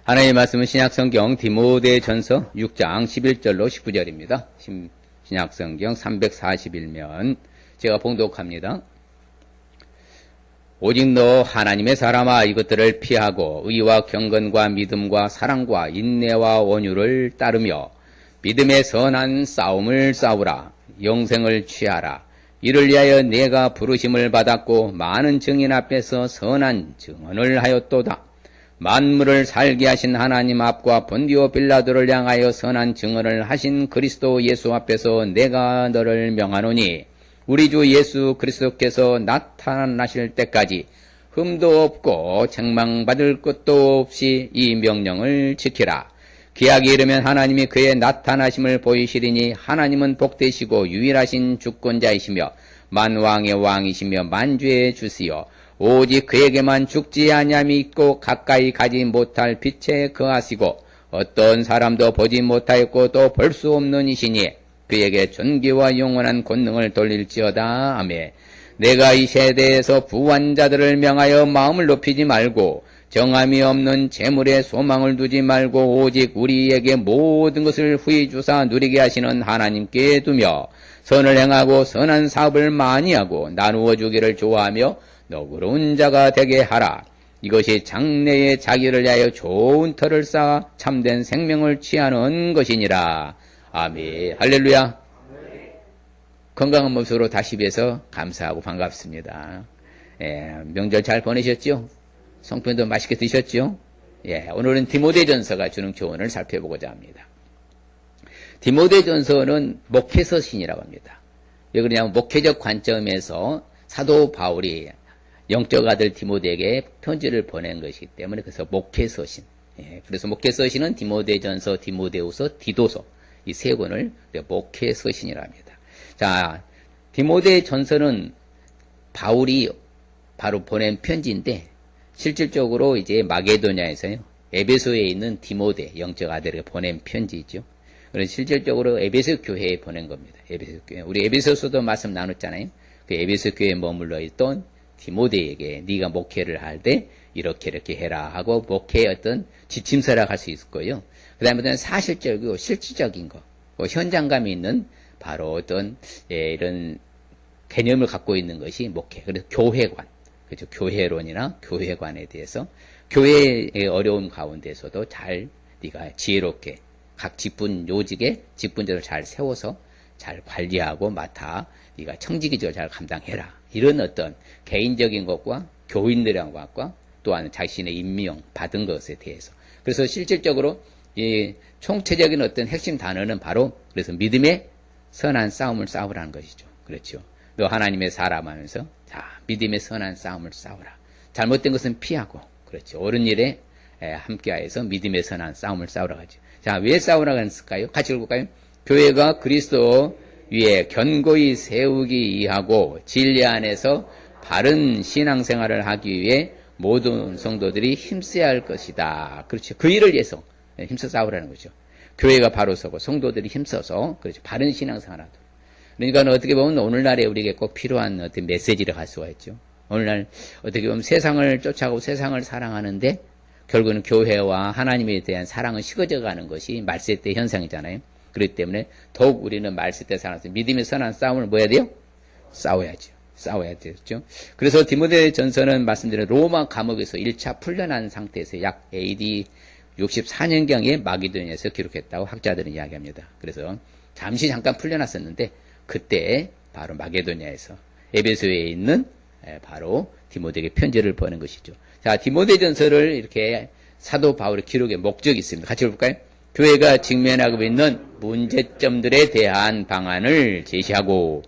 하나님의 말씀은 신약성경 디모데전서 6장 11절로 19절입니다. 신약성경 341면 제가 봉독합니다. 오직 너 하나님의 사람아 이것들을 피하고 의와 경건과 믿음과 사랑과 인내와 온유를 따르며 믿음의 선한 싸움을 싸우라. 영생을 취하라. 이를 위하여 내가 부르심을 받았고 많은 증인 앞에서 선한 증언을 하였도다. 만물을 살게 하신 하나님 앞과 본디오 빌라도를 향하여 선한 증언을 하신 그리스도 예수 앞에서 내가 너를 명하노니 우리 주 예수 그리스도께서 나타나실 때까지 흠도 없고 책망받을 것도 없이 이 명령을 지키라. 기약이 이르면 하나님이 그의 나타나심을 보이시리니 하나님은 복되시고 유일하신 주권자이시며 만왕의 왕이시며 만주의 주시여 오직 그에게만 죽지 아니함이 있고 가까이 가지 못할 빛에 거하시고 어떤 사람도 보지 못하였고 또 볼 수 없는 이시니 그에게 존귀와 영원한 권능을 돌릴지어다. 아멘. 내가 이 세대에서 부한 자들을 명하여 마음을 높이지 말고 정함이 없는 재물에 소망을 두지 말고 오직 우리에게 모든 것을 후히 주사 누리게 하시는 하나님께 두며 선을 행하고 선한 사업을 많이 하고 나누어 주기를 좋아하며 너그러운 자가 되게 하라. 이것이 장래에 자기를 위하여 좋은 터를 쌓아 참된 생명을 취하는 것이니라. 아멘. 할렐루야. 건강한 모습으로 다시 뵈서 감사하고 반갑습니다. 명절 잘 보내셨죠? 성편도 맛있게 드셨죠? 오늘은 디모데전서가 주는 교훈을 살펴보고자 합니다. 디모데전서는 목회서신이라고 합니다. 왜 그러냐면 목회적 관점에서 사도 바울이 영적 아들 디모데에게 편지를 보낸 것이기 때문에 그래서 목회서신. 그래서 목회서신은 디모데전서, 디모데후서, 디도서 이 세 권을 목회서신이라고 합니다. 자, 디모데전서는 바울이 바로 보낸 편지인데 실질적으로 이제 마게도냐에서요 에베소에 있는 디모데 영적 아들에게 보낸 편지죠. 그래서 실질적으로 에베소 교회에 보낸 겁니다. 에베소 교회. 우리 에베소서도 말씀 나눴잖아요. 그 에베소 교회에 머물러 있던 디모데에게 네가 목회를 할 때 이렇게 해라 하고 목회의 어떤 지침서라고 할 수 있을 거예요. 그 다음에 사실적이고 실질적인 거, 현장감이 있는 바로 어떤 이런 개념을 갖고 있는 것이 목회. 그래서 교회관, 그렇죠? 교회론이나 교회관에 대해서 교회의 어려움 가운데서도 잘 네가 지혜롭게 각 직분 요직에 직분자를 잘 세워서 잘 관리하고 맡아 네가 청지기적으로 잘 감당해라. 이런 어떤 개인적인 것과 교인들의 것과 또한 자신의 임명 받은 것에 대해서. 그래서 실질적으로 이 총체적인 어떤 핵심 단어는 바로 그래서 믿음의 선한 싸움을 싸우라는 것이죠. 그렇죠. 너 하나님의 사람 하면서 자, 믿음의 선한 싸움을 싸우라. 잘못된 것은 피하고 그렇죠. 옳은 일에 함께하여서 믿음의 선한 싸움을 싸우라고 하죠. 자, 왜 싸우라고 했을까요? 같이 읽을까요? 교회가 그리스도 위에 견고히 세우기 위하고 진리 안에서 바른 신앙생활을 하기 위해 모든 성도들이 힘써야 할 것이다. 그렇죠. 그 일을 위해서 힘써 싸우라는 거죠. 교회가 바로 서고 성도들이 힘써서 그렇죠. 바른 신앙생활을 하도록. 그러니까 어떻게 보면 오늘날에 우리에게 꼭 필요한 어떤 메시지를 할 수가 있죠. 오늘날 어떻게 보면 세상을 쫓아가고 세상을 사랑하는데 결국은 교회와 하나님에 대한 사랑은 식어져 가는 것이 말세 때 현상이잖아요. 그렇기 때문에 더욱 우리는 말세 때 살아서 믿음의 선한 싸움을 뭐 해야 돼요? 싸워야죠. 싸워야 되죠. 그래서 디모데 전서는 말씀드린 로마 감옥에서 1차 풀려난 상태에서 약 AD 64년경에 마게도냐에서 기록했다고 학자들은 이야기합니다. 그래서 잠깐 풀려났었는데 그때 바로 마게도냐에서 에베소에 있는 바로 디모데에게 편지를 보낸 것이죠. 자, 디모데전서를 이렇게 사도 바울의 기록의 목적이 있습니다. 같이 볼까요? 교회가 직면하고 있는 문제점들에 대한 방안을 제시하고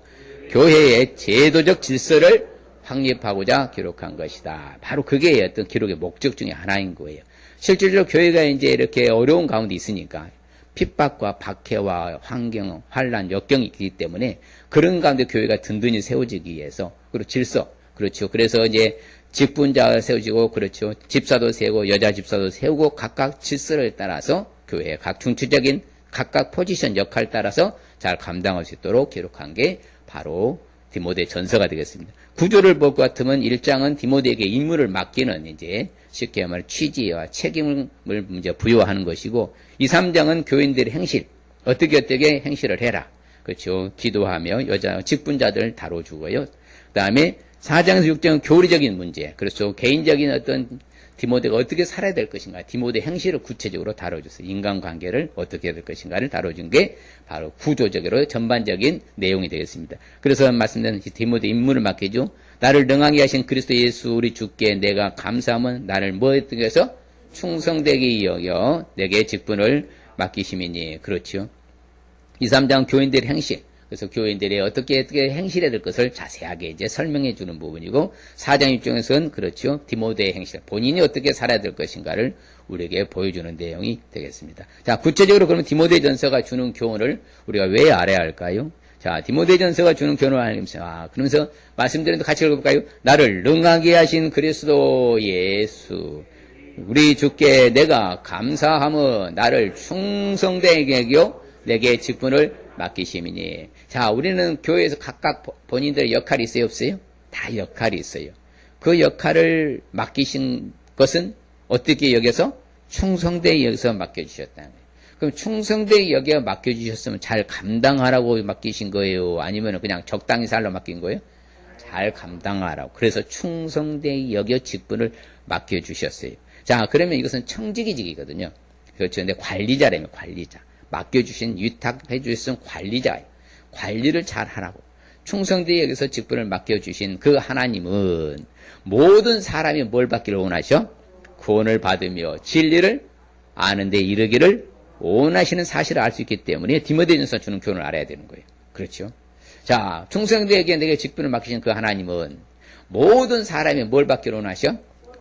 교회의 제도적 질서를 확립하고자 기록한 것이다. 바로 그게 어떤 기록의 목적 중에 하나인 거예요. 실질적으로 교회가 이제 이렇게 어려운 가운데 있으니까 핍박과 박해와 환경, 환란, 역경이 있기 때문에 그런 가운데 교회가 든든히 세워지기 위해서 그리고 질서, 그렇죠. 그래서 이제 직분자가 세워지고 그렇죠. 집사도 세우고 여자 집사도 세우고 각각 질서를 따라서 교회의 각 중추적인 각각 포지션 역할을 따라서 잘 감당할 수 있도록 기록한 게 바로 디모데 전서가 되겠습니다. 구조를 볼 것 같으면 1장은 디모데에게 임무를 맡기는 이제 쉽게 말해 취지와 책임을 이제 부여하는 것이고 2, 3장은 교인들의 행실, 어떻게 행실을 해라. 그렇죠. 기도하며 여자 직분자들을 다뤄주고요. 그 다음에 4장에서 6장은 교리적인 문제, 그렇죠. 개인적인 어떤 디모데가 어떻게 살아야 될 것인가, 디모데 행실을 구체적으로 다뤄줬어요. 인간관계를 어떻게 해야 될 것인가를 다뤄준 게 바로 구조적으로 전반적인 내용이 되겠습니다. 그래서 말씀드린 디모데 임무를 맡기죠. 나를 능하게 하신 그리스도 예수 우리 주께 내가 감사하면 나를 뭐 어떻게 해서 충성되게 여겨 내게 직분을 맡기심이니. 그렇죠. 2, 3장 교인들의 행실, 그래서 교인들이 어떻게 행실해야 될 것을 자세하게 이제 설명해 주는 부분이고 4장 입장에서는 그렇죠. 디모데의 행실, 본인이 어떻게 살아야 될 것인가를 우리에게 보여주는 내용이 되겠습니다. 자, 구체적으로 그러면 디모데 전서가 주는 교훈을 우리가 왜 알아야 할까요? 자, 디모데 전서가 주는 교훈을 알면서 그러면서 말씀드린 데 같이 읽어볼까요? 나를 능하게 하신 그리스도 예수 우리 주께 내가 감사함은 나를 충성되게 여겨 내게 직분을 맡기심이니. 자, 우리는 교회에서 각각 본인들의 역할이 있어요, 없어요? 다 역할이 있어요. 그 역할을 맡기신 것은 어떻게 여겨서? 충성되게 여기서 맡겨주셨다는 거예요. 그럼 충성되게 여겨 맡겨주셨으면 잘 감당하라고 맡기신 거예요? 아니면 그냥 적당히 살러 맡긴 거예요? 잘 감당하라고. 그래서 충성되게 여겨 직분을 맡겨주셨어요. 자, 그러면 이것은 청지기직이거든요. 그렇죠. 근데 관리자라면 관리자. 맡겨주신, 위탁해 주신 관리자예요. 관리를 잘 하라고. 충성되게 여기서 직분을 맡겨주신 그 하나님은 모든 사람이 뭘 받기를 원하셔? 구원을 받으며 진리를 아는 데 이르기를 원하시는 사실을 알 수 있기 때문에 디모데전서 주는 교훈을 알아야 되는 거예요. 그렇죠? 자, 충성되게 내게 직분을 맡기신 그 하나님은 모든 사람이 뭘 받기를 원하셔?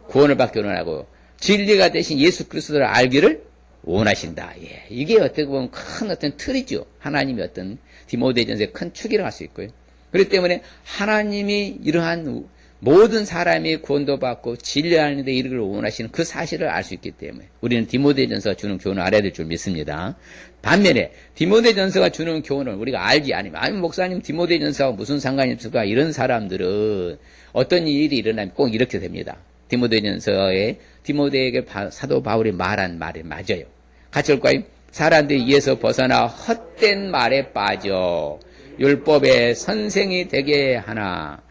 구원을 받기를 원하고 진리가 되신 예수 그리스도를 알기를 원하신다. 예. 이게 어떻게 보면 큰 어떤 틀이죠. 하나님의 어떤 디모데전서의 큰 축이라고 할 수 있고요. 그렇기 때문에 하나님이 이러한 모든 사람이 구원도 받고 진리하는 데 이르기를 원하시는 그 사실을 알 수 있기 때문에 우리는 디모데전서가 주는 교훈을 알아야 될 줄 믿습니다. 반면에 디모데전서가 주는 교훈을 우리가 알지 않으면 아니 목사님 디모데전서가 무슨 상관이 있을까 이런 사람들은 어떤 일이 일어나면 꼭 이렇게 됩니다. 디모데전서에 디모데에게 사도 바울이 말한 말이 맞아요. 같이 볼까요? 사람들이 이에서 벗어나 헛된 말에 빠져 율법의 선생이 되게 하나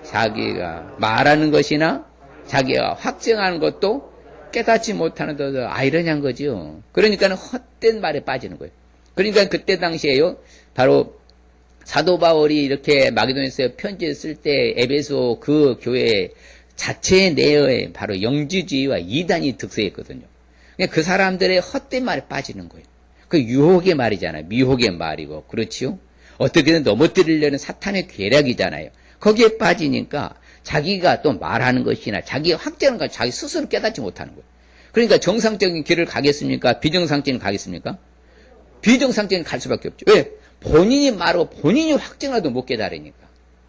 자기가 말하는 것이나 자기가 확증하는 것도 깨닫지 못하는 더 아이러니한 거죠. 그러니까 헛된 말에 빠지는 거예요. 그러니까 그때 당시에요. 바로 사도 바울이 이렇게 마게도냐에서 편지를 쓸 때 에베소 그 교회 자체의 내에 바로 영지주의와 이단이 득세했거든요. 그 사람들의 헛된 말에 빠지는 거예요. 그 유혹의 말이잖아요. 미혹의 말이고. 그렇지요? 어떻게든 넘어뜨리려는 사탄의 계략이잖아요. 거기에 빠지니까 자기가 또 말하는 것이나 자기가 확정하는 것 자기 스스로 깨닫지 못하는 거예요. 그러니까 정상적인 길을 가겠습니까? 비정상적인 가겠습니까? 비정상적인 갈 수밖에 없죠. 왜? 본인이 말하고 본인이 확정하도 못 깨달으니까.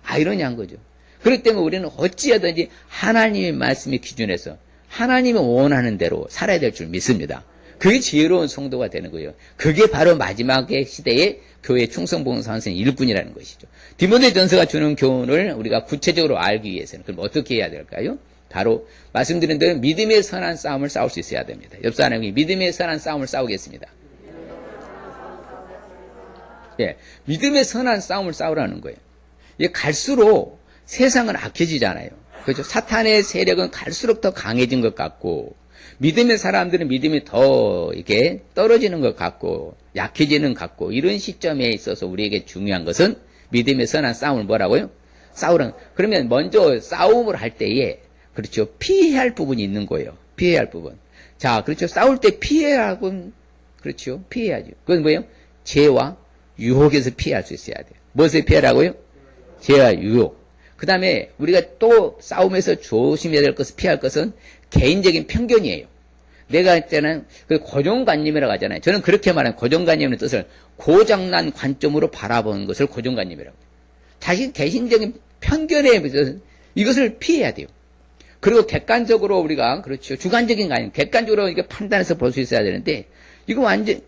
아이러니한 거죠. 그렇기 때문에 우리는 어찌하든지 하나님의 말씀의 기준에서 하나님이 원하는 대로 살아야 될 줄 믿습니다. 그게 지혜로운 성도가 되는 거예요. 그게 바로 마지막의 시대의 교회 충성봉사하는 일꾼이라는 것이죠. 디모데전서가 주는 교훈을 우리가 구체적으로 알기 위해서는 그럼 어떻게 해야 될까요? 바로 말씀드린 대로 믿음의 선한 싸움을 싸울 수 있어야 됩니다. 옆 사람이 믿음의 선한 싸움을 싸우겠습니다. 예, 믿음의 선한 싸움을 싸우라는 거예요. 이게 갈수록 세상은 악해지잖아요. 그렇죠? 사탄의 세력은 갈수록 더 강해진 것 같고, 믿음의 사람들은 믿음이 더 이렇게 떨어지는 것 같고, 약해지는 것 같고, 이런 시점에 있어서 우리에게 중요한 것은 믿음의 선한 싸움을 뭐라고요? 싸우라는. 그러면 먼저 싸움을 할 때에, 그렇죠? 피해야 할 부분이 있는 거예요. 피해야 할 부분. 자, 그렇죠? 싸울 때 피해야 할 부분, 그렇죠? 피해야죠. 그건 뭐예요? 죄와 유혹에서 피할 수 있어야 돼요. 무엇을 피하라고요? 죄와 유혹. 그 다음에 우리가 또 싸움에서 조심해야 될 것을 피할 것은 개인적인 편견이에요. 내가 할 때는 그 고정관념이라고 하잖아요. 저는 그렇게 말하는 고정관념의 뜻을 고장난 관점으로 바라보는 것을 고정관념이라고 해요. 자신 개인적인 편견에 비해서 이것을 피해야 돼요. 그리고 객관적으로 우리가 그렇죠. 주관적인 관념, 객관적으로 이게 판단해서 볼 수 있어야 되는데 이거 완전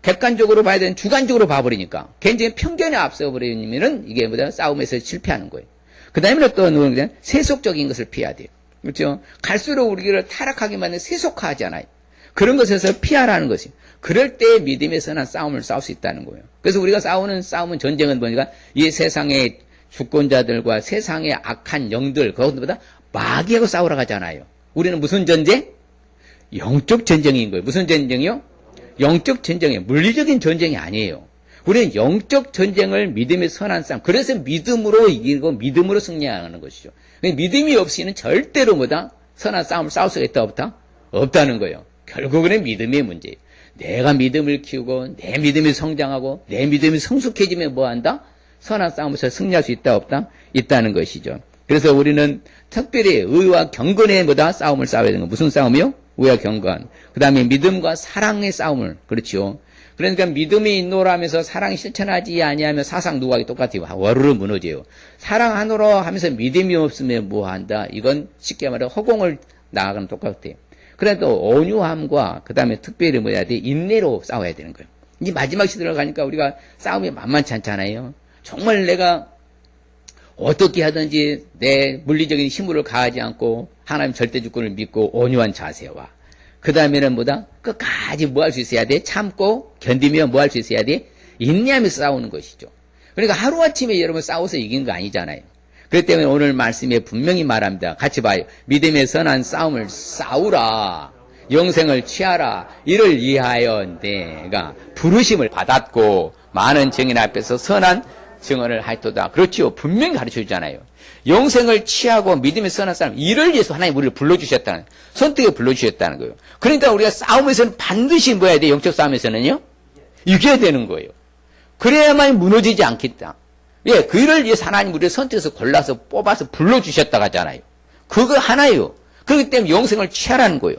객관적으로 봐야 되는 주관적으로 봐버리니까 개인적인 편견에 앞서버리면은 이게 뭐다 싸움에서 실패하는 거예요. 그 다음에 또 그냥 세속적인 것을 피해야 돼요. 그렇죠? 갈수록 우리를 타락하게 만드는 세속화하잖아요. 그런 것에서 피하라는 것이. 그럴 때 믿음의 선한 싸움을 싸울 수 있다는 거예요. 그래서 우리가 싸우는 싸움은 전쟁은 뭐니까 이 세상의 주권자들과 세상의 악한 영들 그것보다 마귀하고 싸우러 가잖아요. 우리는 무슨 전쟁? 영적 전쟁인 거예요. 무슨 전쟁이요? 영적 전쟁이에요. 물리적인 전쟁이 아니에요. 우리는 영적 전쟁을 믿음의 선한 싸움. 그래서 믿음으로 이기고 믿음으로 승리하는 것이죠. 믿음이 없이는 절대로 뭐다? 선한 싸움을 싸울 수가 있다 없다? 없다는 거예요. 결국은 믿음의 문제예요. 내가 믿음을 키우고 내 믿음이 성장하고 내 믿음이 성숙해지면 뭐한다? 선한 싸움에서 승리할 수 있다 없다? 있다는 것이죠. 그래서 우리는 특별히 의와 경건의 뭐다? 싸움을 싸워야 되는 거. 무슨 싸움이요? 의와 경건. 그 다음에 믿음과 사랑의 싸움을. 그렇죠. 그러니까 믿음이 있노라면서 사랑이 실천하지 아니하면 사상 누구하기 똑같아요. 와르르 무너져요. 사랑하노라 하면서 믿음이 없으면 뭐한다? 이건 쉽게 말해 허공을 나아가는 똑같아요. 그래도 온유함과 그 다음에 특별히 뭐야 돼? 인내로 싸워야 되는 거예요. 이제 마지막 시대로 가니까 우리가 싸움이 만만치 않잖아요. 정말 내가 어떻게 하든지 내 물리적인 힘으로 가하지 않고 하나님 절대 주권을 믿고 온유한 자세와 그 다음에는 뭐다? 끝까지 뭐 할 수 있어야 돼? 참고 견디며 뭐 할 수 있어야 돼? 인내하면서 싸우는 것이죠. 그러니까 하루아침에 여러분 싸워서 이긴 거 아니잖아요. 그렇기 때문에 오늘 말씀에 분명히 말합니다. 같이 봐요. 믿음의 선한 싸움을 싸우라. 영생을 취하라. 이를 위하여 내가 부르심을 받았고 많은 증인 앞에서 선한 증언을 하였도다. 그렇지요. 분명히 가르쳐주잖아요. 영생을 취하고 믿음의 선한 싸움 이를 위해서 하나님 우리를 불러주셨다는 선택에 불러주셨다는 거예요. 그러니까 우리가 싸움에서는 반드시 뭐 해야 돼요? 영적 싸움에서는요. 이겨야 되는 거예요. 그래야만 무너지지 않겠다. 예, 그를 위해서 하나님 우리를 선택해서 골라서 뽑아서 불러주셨다고 하잖아요. 그거 하나예요. 그렇기 때문에 영생을 취하라는 거예요.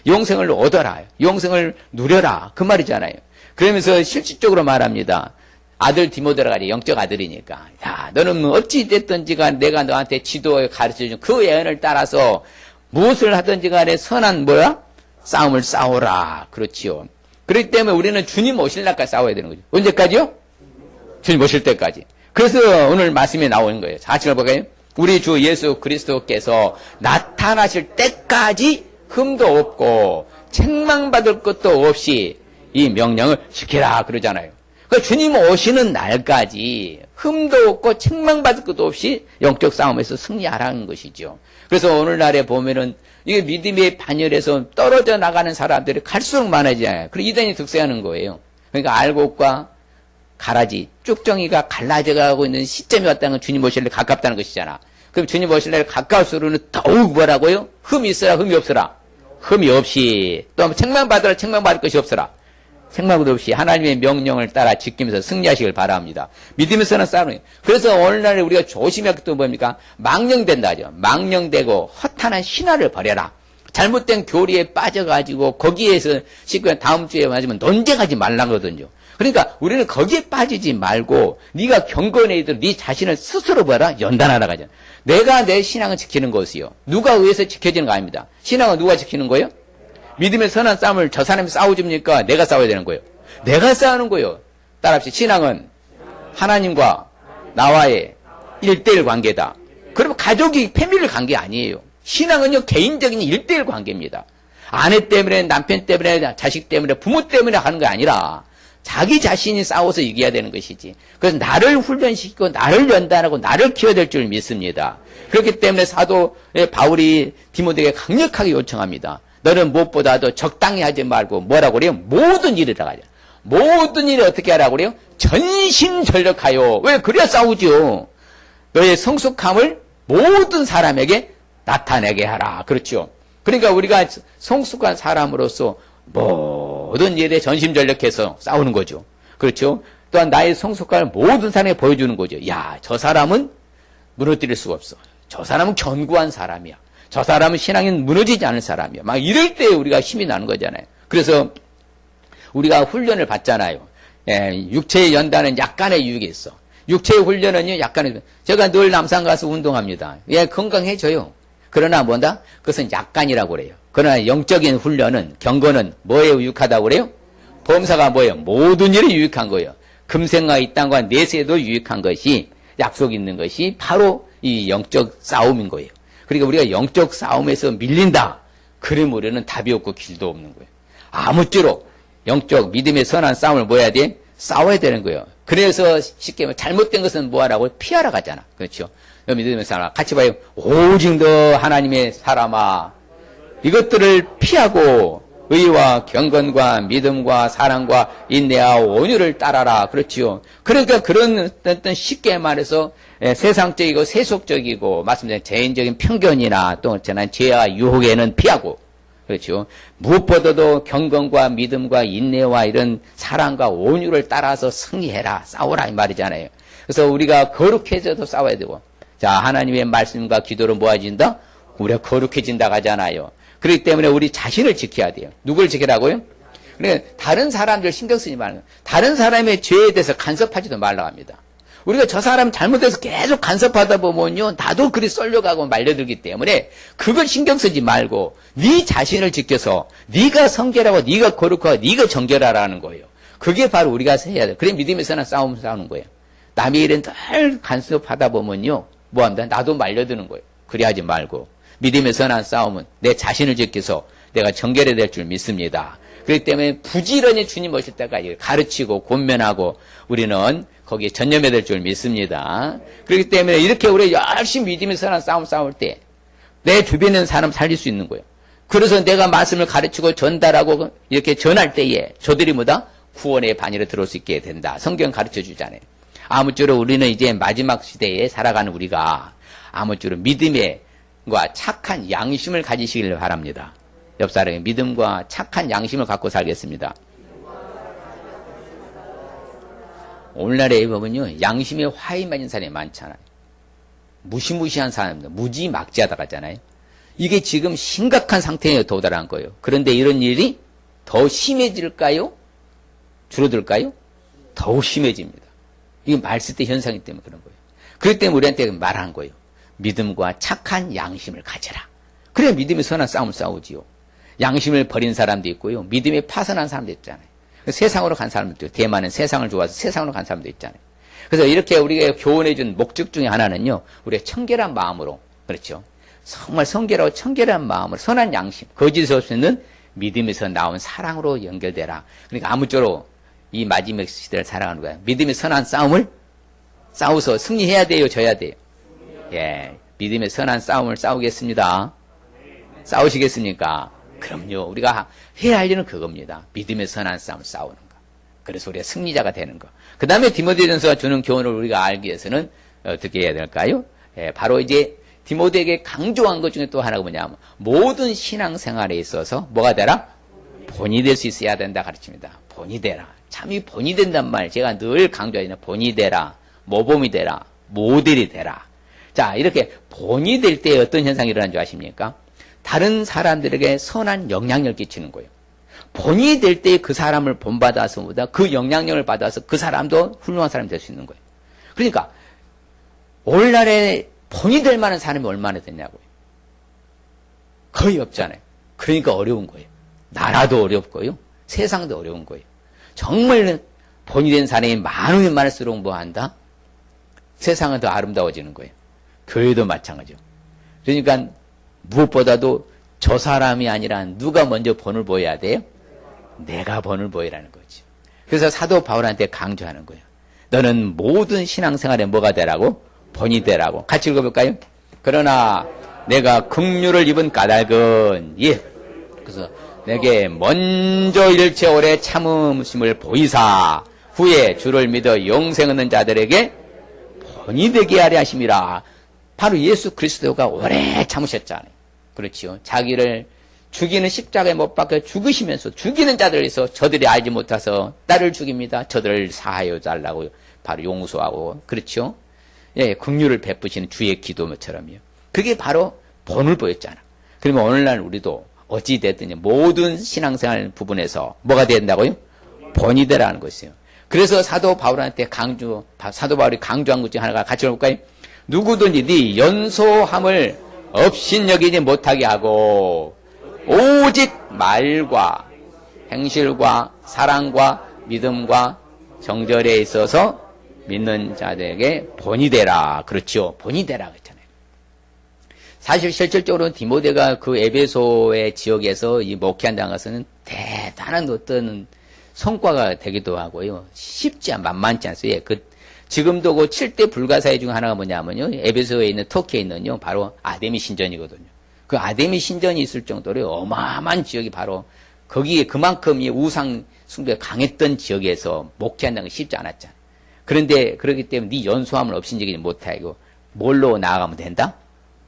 영생을 얻어라. 영생을 누려라. 그 말이잖아요. 그러면서 실질적으로 말합니다. 아들 디모데라가 영적 아들이니까 야 너는 어찌 됐든지가 내가 너한테 지도에 가르쳐준 그 예언을 따라서 무엇을 하든지 간에 선한 뭐야? 싸움을 싸워라. 그렇지요. 그렇기 때문에 우리는 주님 오실 날까지 싸워야 되는 거죠. 언제까지요? 주님 오실 때까지. 그래서 오늘 말씀에 나오는 거예요. 4절 볼까요? 우리 주 예수 그리스도께서 나타나실 때까지 흠도 없고 책망받을 것도 없이 이 명령을 지키라 그러잖아요. 그러니까 주님 오시는 날까지 흠도 없고 책망받을 것도 없이 영적 싸움에서 승리하라는 것이죠. 그래서 오늘날에 보면은 이게 믿음의 반열에서 떨어져 나가는 사람들이 갈수록 많아지잖아요. 그리고 이단이 득세하는 거예요. 그러니까 알곡과 가라지, 쭉정이가 갈라져가고 있는 시점이 왔다는 건 주님 오실 날 가깝다는 것이잖아. 그럼 주님 오실 날 가까울수록은 더욱 뭐라고요? 흠이 있어라, 흠이 없어라. 흠이 없이. 또 책망받으라, 책망받을 것이 없어라. 책망도 없이 하나님의 명령을 따라 지키면서 승리하시길 바랍니다. 믿으면서는 싸우는 거예요. 그래서 오늘날에 우리가 조심해야 할 게 뭡니까? 망령된다 하죠. 망령되고 허탄한 신화를 버려라. 잘못된 교리에 빠져가지고 거기에서 쉽게 다음 주에 맞으면 논쟁하지 말라거든요. 그러니까 우리는 거기에 빠지지 말고 네가 경건해도 네 자신을 스스로 봐라 연단하라 하잖아. 내가 내 신앙을 지키는 것이요. 누가 의해서 지켜지는 거 아닙니다. 신앙은 누가 지키는 거예요? 믿음의 선한 싸움을 저 사람이 싸워줍니까? 내가 싸워야 되는 거예요. 내가 싸우는 거예요. 따라합시다. 신앙은 하나님과 나와의 1대1 관계다. 그러면 가족이 패밀리 관계 아니에요. 신앙은요 개인적인 1대1 관계입니다. 아내 때문에 남편 때문에 자식 때문에 부모 때문에 하는 게 아니라 자기 자신이 싸워서 이겨야 되는 것이지. 그래서 나를 훈련시키고 나를 연단하고 나를 키워야 될 줄 믿습니다. 그렇기 때문에 사도 바울이 디모데에게 강력하게 요청합니다. 너는 무엇보다도 적당히 하지 말고 뭐라고 그래요? 모든 일을 다 하자. 모든 일을 어떻게 하라고 그래요? 전심전력하여. 왜? 그래야 싸우죠. 너의 성숙함을 모든 사람에게 나타내게 하라. 그렇죠. 그러니까 우리가 성숙한 사람으로서 모든 일에 전심전력해서 싸우는 거죠. 그렇죠. 또한 나의 성숙함을 모든 사람에게 보여주는 거죠. 야, 저 사람은 무너뜨릴 수가 없어. 저 사람은 견고한 사람이야. 저 사람은 신앙이 무너지지 않을 사람이야. 막 이럴 때 우리가 힘이 나는 거잖아요. 그래서 우리가 훈련을 받잖아요. 예, 육체의 연단은 약간의 유익이 있어. 육체의 훈련은요, 약간의, 제가 늘 남산 가서 운동합니다. 예, 건강해져요. 그러나 그것은 약간이라고 그래요. 그러나 영적인 훈련은, 경건은 뭐에 유익하다고 그래요? 범사가 뭐예요? 모든 일이 유익한 거예요. 금생과 이 땅과 내세도 유익한 것이, 약속 있는 것이 바로 이 영적 싸움인 거예요. 그러니까 우리가 영적 싸움에서 밀린다. 그러면 우리는 답이 없고 길도 없는 거예요. 아무쪼록 영적 믿음의 선한 싸움을 뭐 해야 돼? 싸워야 되는 거예요. 그래서 쉽게 말하면 잘못된 것은 뭐 하라고? 피하러 가잖아. 그렇죠? 믿음의 사람 같이 봐요. 오직 너 하나님의 사람아, 이것들을 피하고 의와 경건과 믿음과 사랑과 인내와 온유를 따라라. 그렇지요. 그러니까 그런 어떤 쉽게 말해서 세상적이고 세속적이고 말씀드린 개인적인 편견이나 또 저는 죄와 유혹에는 피하고, 그렇죠. 무엇보다도 경건과 믿음과 인내와 이런 사랑과 온유를 따라서 승리해라. 싸우라 이 말이잖아요. 그래서 우리가 거룩해져도 싸워야 되고, 자, 하나님의 말씀과 기도로 모아진다? 우리가 거룩해진다 하잖아요. 그렇기 때문에 우리 자신을 지켜야 돼요. 누굴 지키라고요? 그러니까 다른 사람들 신경 쓰지 말고, 다른 사람의 죄에 대해서 간섭하지도 말라고 합니다. 우리가 저 사람 잘못해서 계속 간섭하다 보면요, 나도 그리 쏠려가고 말려들기 때문에 그걸 신경 쓰지 말고 네 자신을 지켜서 네가 성결하고 네가 거룩하고 네가 정결하라는 거예요. 그게 바로 우리가 해야 돼요. 그래 믿음에서는 싸움 싸우는 거예요. 남의 일은 늘 간섭하다 보면요, 뭐합니다? 나도 말려드는 거예요. 그래 하지 말고 믿음의 선한 싸움은 내 자신을 지켜서 내가 정결해야 될 줄 믿습니다. 그렇기 때문에 부지런히 주님 오실 때까지 가르치고 권면하고 우리는 거기에 전념해야 될 줄 믿습니다. 그렇기 때문에 이렇게 우리 열심히 믿음의 선한 싸움 싸울 때 내 주변에 있는 사람 살릴 수 있는 거예요. 그래서 내가 말씀을 가르치고 전달하고 이렇게 전할 때에 저들이 뭐다? 구원의 반열에 들어올 수 있게 된다. 성경 가르쳐 주잖아요. 아무쪼록 우리는 이제 마지막 시대에 살아가는 우리가 아무쪼록 믿음과 착한 양심을 가지시길 바랍니다. 옆 사람의 믿음과 착한 양심을 갖고 살겠습니다. 오늘날에 보면요, 양심에 화이 맞은 사람이 많잖아요. 무시무시한 사람들, 무지막지하다 가잖아요. 이게 지금 심각한 상태에 도달한 거예요. 그런데 이런 일이 더 심해질까요? 줄어들까요? 더욱 심해집니다. 이게 말쓸 현상이기 때문에 그런 거예요. 그렇기 때문에 우리한테 말하는 거예요. 믿음과 착한 양심을 가져라. 그래 믿음의 선한 싸움을 싸우지요. 양심을 버린 사람도 있고요. 믿음에 파선한 사람도 있잖아요. 세상으로 간 사람도 있고, 대만은 세상을 좋아해서 세상으로 간 사람도 있잖아요. 그래서 이렇게 우리가 교훈해 준 목적 중에 하나는요, 우리의 청결한 마음으로, 그렇죠. 정말 성결하고 청결한 마음으로 선한 양심, 거짓 없는 믿음에서 나온 사랑으로 연결되라. 그러니까 아무쪼록 이 마지막 시대를 살아가는 거야. 믿음의 선한 싸움을 싸워서 승리해야 돼요, 져야 돼요. 예, 믿음의 선한 싸움을 싸우겠습니다. 싸우시겠습니까? 그럼요. 우리가 해야 할 일은 그겁니다. 믿음의 선한 싸움을 싸우는 거. 그래서 우리가 승리자가 되는 거. 그 다음에 디모데전서가 주는 교훈을 우리가 알기 위해서는 어떻게 해야 될까요? 예, 바로 이제 디모데에게 강조한 것 중에 또 하나가 뭐냐면 모든 신앙생활에 있어서 뭐가 되라? 본이 될 수 있어야 된다 가르칩니다. 본이 되라. 참 이 본이 된단 말 제가 늘 강조하잖아요. 본이 되라. 모범이 되라. 모델이 되라. 자, 이렇게 본이 될 때 어떤 현상이 일어나는 줄 아십니까? 다른 사람들에게 선한 영향력을 끼치는 거예요. 본이 될 때 그 사람을 본받아서 보다 그 영향력을 받아서 그 사람도 훌륭한 사람이 될 수 있는 거예요. 그러니까 오늘날에 본이 될 만한 사람이 얼마나 됐냐고요. 거의 없잖아요. 그러니까 어려운 거예요. 나라도 어렵고요. 세상도 어려운 거예요. 정말 본이 된 사람이 많으면 많을수록 뭐 한다? 세상은 더 아름다워지는 거예요. 교회도 마찬가지죠. 그러니까 무엇보다도 저 사람이 아니라 누가 먼저 본을 보여야 돼요? 내가 본을 보이라는 거지. 그래서 사도 바울한테 강조하는 거예요. 너는 모든 신앙생활에 뭐가 되라고? 본이 되라고. 같이 읽어볼까요? 그러나 내가 긍휼을 입은 까닭은 그래서 내게 먼저 일체 오래 참음심을 보이사 후에 주를 믿어 영생 얻는 자들에게 본이 되게 하려 하심이라. 바로 예수 그리스도가 오래 참으셨잖아요. 그렇지요. 자기를 죽이는 십자가에 못 박혀 죽으시면서 죽이는 자들을 위해서 저들이 알지 못해서 나를 죽입니다. 저들을 사하여 달라고 바로 용서하고, 그렇죠. 예, 긍휼을 베푸시는 주의 기도처럼요. 그게 바로 본을 보였잖아. 그러면 오늘날 우리도 어찌 됐든 모든 신앙생활 부분에서 뭐가 된다고요? 본이 되라는 것이에요. 그래서 사도 바울이 강조한 것 중에 하나가 같이 볼까요? 누구든지 네 연소함을 업신여기지 못하게 하고 오직 말과 행실과 사랑과 믿음과 정절에 있어서 믿는 자들에게 본이 되라. 그렇죠. 본이 되라 그랬잖아요. 사실 실질적으로 디모데가 그 에베소의 지역에서 이 목회한다는 것은 대단한 어떤 성과가 되기도 하고요. 쉽지 만만치 않습니다. 지금도 그 7대 불가사의 중 하나가 뭐냐면요. 에베소에 있는 터키에 있는요. 바로 아데미 신전이거든요. 그 아데미 신전이 있을 정도로 어마어마한 지역이 바로 거기에 그만큼 이 우상 숭배가 강했던 지역에서 목회한다는 게 쉽지 않았잖아요. 그런데 그렇기 때문에 네 연소함을 없인지기 못하고 뭘로 나아가면 된다?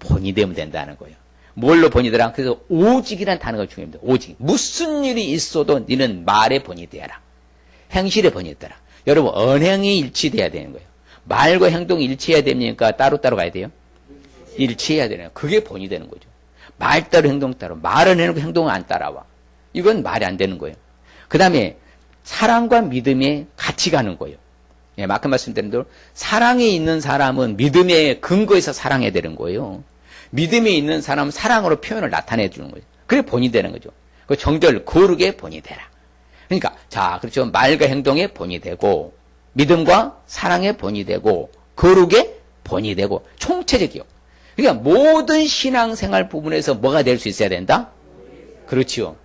본이 되면 된다는 거예요. 뭘로 본이 되라? 그래서 오직이라는 단어가 중요합니다. 오직. 무슨 일이 있어도 너는 말에 본이 되어라. 행실에 본이 되어라. 여러분 언행이 일치돼야 되는 거예요. 말과 행동이 일치해야 됩니까? 따로따로 가야 돼요? 일치해야 되는 거예요. 그게 본이 되는 거죠. 말 따로 행동 따로. 말은 해놓고 행동은 안 따라와. 이건 말이 안 되는 거예요. 그 다음에 사랑과 믿음에 같이 가는 거예요. 예, 아까 말씀드린 대로 사랑에 있는 사람은 믿음의 근거에서 사랑해야 되는 거예요. 믿음에 있는 사람은 사랑으로 표현을 나타내 주는 거예요. 그게 본이 되는 거죠. 그 정절, 거룩의 본이 되라. 그러니까, 자, 그렇죠. 말과 행동의 본이 되고, 믿음과 사랑의 본이 되고, 거룩의 본이 되고, 총체적이요. 그러니까 모든 신앙생활 부분에서 뭐가 될 수 있어야 된다? 그렇지요.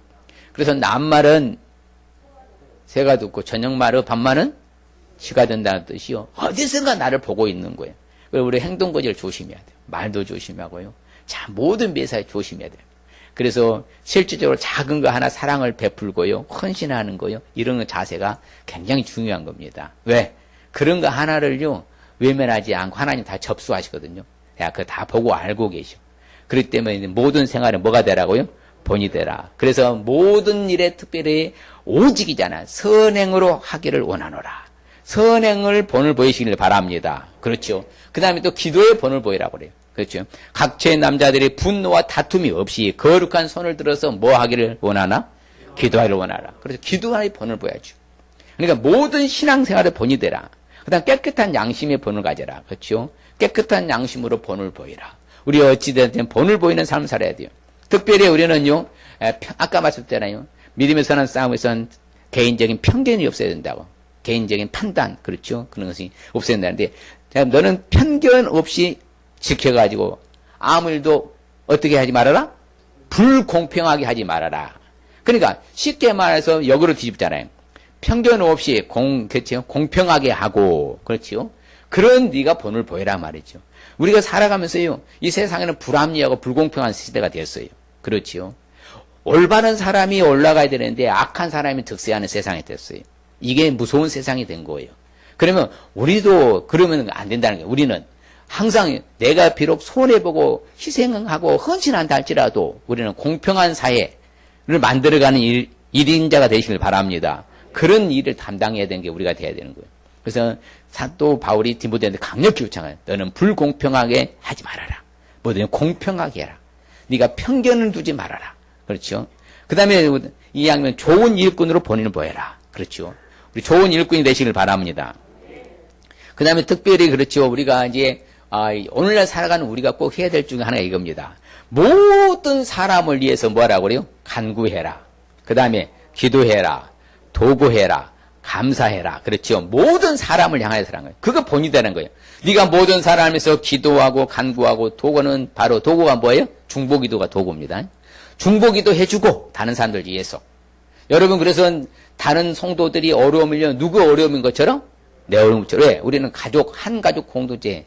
그래서 낱말은 새가 듣고 저녁말은 밤말은 쥐가 된다는 뜻이요. 어디선가 나를 보고 있는 거예요. 우리 행동거지를 조심해야 돼요. 말도 조심하고요. 자, 모든 매사에 조심해야 돼요. 그래서 실질적으로 작은 거 하나 사랑을 베풀고요. 헌신하는 거요. 이런 자세가 굉장히 중요한 겁니다. 왜? 그런 거 하나를요. 외면하지 않고 하나님 다 접수하시거든요. 야, 그거 다 보고 알고 계셔. 그렇기 때문에 모든 생활에 뭐가 되라고요? 본이 되라. 그래서 모든 일에 특별히 오직이잖아. 선행으로 하기를 원하노라. 선행을 본을 보이시길 바랍니다. 그렇죠. 그 다음에 또 기도의 본을 보이라고 그래요. 그렇죠. 각처의 남자들이 분노와 다툼이 없이 거룩한 손을 들어서 뭐 하기를 원하나? 기도하기를 원하라. 그래서 기도의 본을 보여야죠. 그러니까 모든 신앙생활의 본이 되라. 그 다음 깨끗한 양심의 본을 가져라. 그렇죠. 깨끗한 양심으로 본을 보이라. 우리 어찌됐든 본을 보이는 삶을 살아야 돼요. 특별히 우리는요, 아까 말씀드렸잖아요. 믿음의 선한 싸움에서는 개인적인 편견이 없어야 된다고. 개인적인 판단, 그렇죠. 그런 것이 없어야 된다는데, 너는 편견 없이 지켜가지고 아무 일도 어떻게 하지 말아라? 불공평하게 하지 말아라. 그러니까 쉽게 말해서 역으로 뒤집잖아요. 편견 없이 그렇죠? 공평하게 하고, 그렇죠. 그런 네가 본을 보여라 말이죠. 우리가 살아가면서요, 이 세상에는 불합리하고 불공평한 시대가 됐어요. 그렇지요. 올바른 사람이 올라가야 되는데 악한 사람이 득세하는 세상이 됐어요. 이게 무서운 세상이 된 거예요. 그러면 우리도 그러면 안 된다는 거예요. 우리는 항상 내가 비록 손해보고 희생하고 헌신한다 할지라도 우리는 공평한 사회를 만들어가는 일인자가 되시길 바랍니다. 그런 일을 담당해야 되는 게 우리가 돼야 되는 거예요. 그래서 사도 바울이 디모데한테 강력히 요청해요. 너는 불공평하게 하지 말아라. 뭐든 공평하게 해라. 네가 편견을 두지 말아라. 그렇죠. 그 다음에 이 양면 좋은 일꾼으로 본인을 보여라. 그렇죠. 우리 좋은 일꾼이 되시길 바랍니다. 그 다음에 특별히 그렇죠. 우리가 이제 오늘날 살아가는 우리가 꼭 해야 될 중에 하나가 이겁니다. 모든 사람을 위해서 뭐라고 그래요? 간구해라. 그 다음에 기도해라. 도구해라. 감사해라. 그렇죠. 모든 사람을 향하여 사는 거예요. 그거 본이 되는 거예요. 네가 모든 사람에서 기도하고 간구하고 도구는 바로 도구가 뭐예요? 중보기도가 도구입니다. 중보기도 해주고 다른 사람들 위해서. 여러분 그래서 다른 성도들이 어려움을 누구 어려움인 것처럼 내 어려움처럼. 왜? 우리는 한 가족 공동체.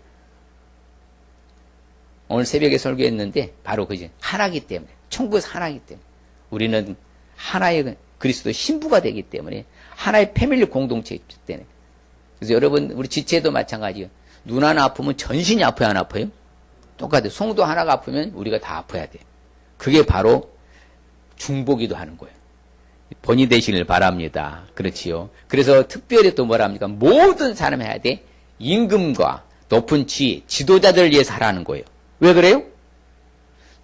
오늘 새벽에 설교했는데 바로 그지 하나이기 때문에 천국에서 하나이기 때문에 우리는 하나의 그리스도 신부가 되기 때문에 하나의 패밀리 공동체이기 때문에. 그래서 여러분 우리 지체도 마찬가지예요. 눈 하나 아프면 전신이 아파요, 안 아파요? 똑같아요. 성도 하나가 아프면 우리가 다 아파야 돼. 그게 바로 중보기도 하는 거예요. 본이 되시길 바랍니다. 그렇지요. 그래서 특별히 또 뭐라 합니까? 모든 사람이 해야 돼. 임금과 높은 지위, 지도자들을 위해서 하라는 거예요. 왜 그래요?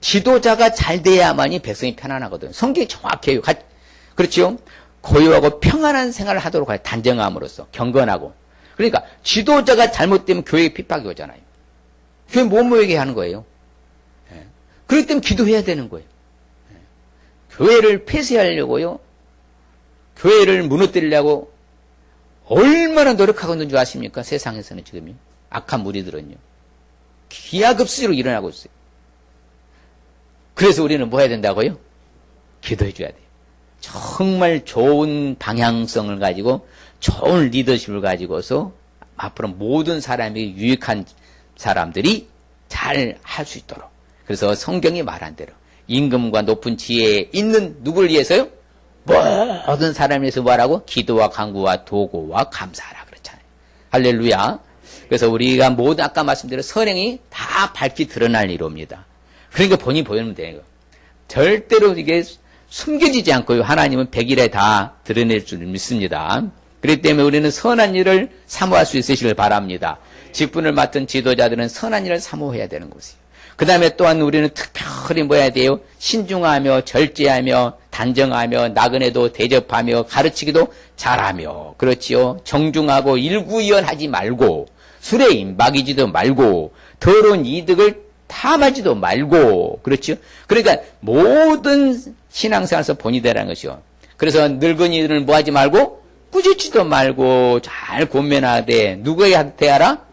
지도자가 잘 돼야만이 백성이 편안하거든요. 성경이 정확해요. 그렇지요. 고요하고 평안한 생활을 하도록 해요. 단정함으로써 경건하고. 그러니까 지도자가 잘못되면 교회에 핍박이 오잖아요. 교회 못 모이게 하는 거예요. 그렇기 때문에 기도해야 되는 거예요. 교회를 폐쇄하려고요. 교회를 무너뜨리려고 얼마나 노력하고 있는 줄 아십니까? 세상에서는 지금요. 악한 무리들은요. 기하급수로 일어나고 있어요. 그래서 우리는 뭐 해야 된다고요? 기도해 줘야 돼요. 정말 좋은 방향성을 가지고 좋은 리더십을 가지고서 앞으로 모든 사람이 유익한 사람들이 잘 할 수 있도록. 그래서 성경이 말한 대로 임금과 높은 지혜에 있는 누구를 위해서요? 모든 사람을 위해서 뭐라고? 기도와 간구와 도구와 감사하라 그렇잖아요. 할렐루야. 그래서 우리가 모두 아까 말씀드린 선행이 다 밝히 드러날 일입니다. 그러니까 본인이 보이면 돼요. 절대로 이게 숨겨지지 않고요. 하나님은 100일에 다 드러낼 줄 믿습니다. 그렇기 때문에 우리는 선한 일을 사모할 수 있으시길 바랍니다. 직분을 맡은 지도자들은 선한 일을 사모해야 되는 것이에요. 그 다음에 또한 우리는 특별히 뭐 해야 돼요? 신중하며 절제하며 단정하며 나그네도 대접하며 가르치기도 잘하며 그렇지요. 정중하고 일구이연하지 말고 술에 임박이지도 말고 더러운 이득을 탐하지도 말고 그렇죠. 그러니까 모든 신앙생활에서 본이 되라는 것이요. 그래서 늙은이들은 뭐 하지 말고 꾸짖지도 말고 잘 권면하되 누구에게 대하라?